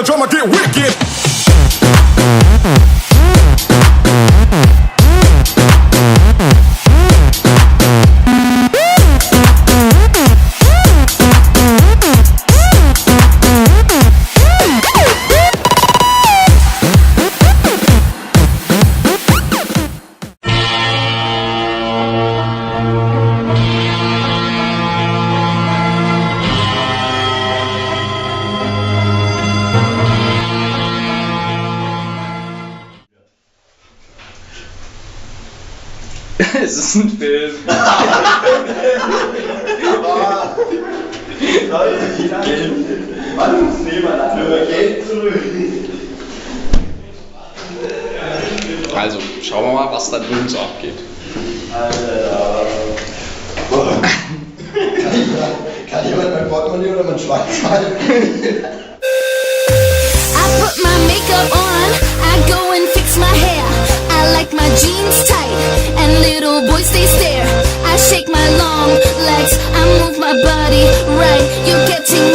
the drummer get wicked. Es ist ein Film. Mann muss nehmen, Geld zurück. Also, schauen wir mal, was da drin so abgeht. Alter. Kann jemand mein Portemonnaie oder mein Schwein zahlen? I put my makeup on, I go and fix my hair. I like my jeans tight and little boys they stare. I shake my long legs, I move my body right. You're getting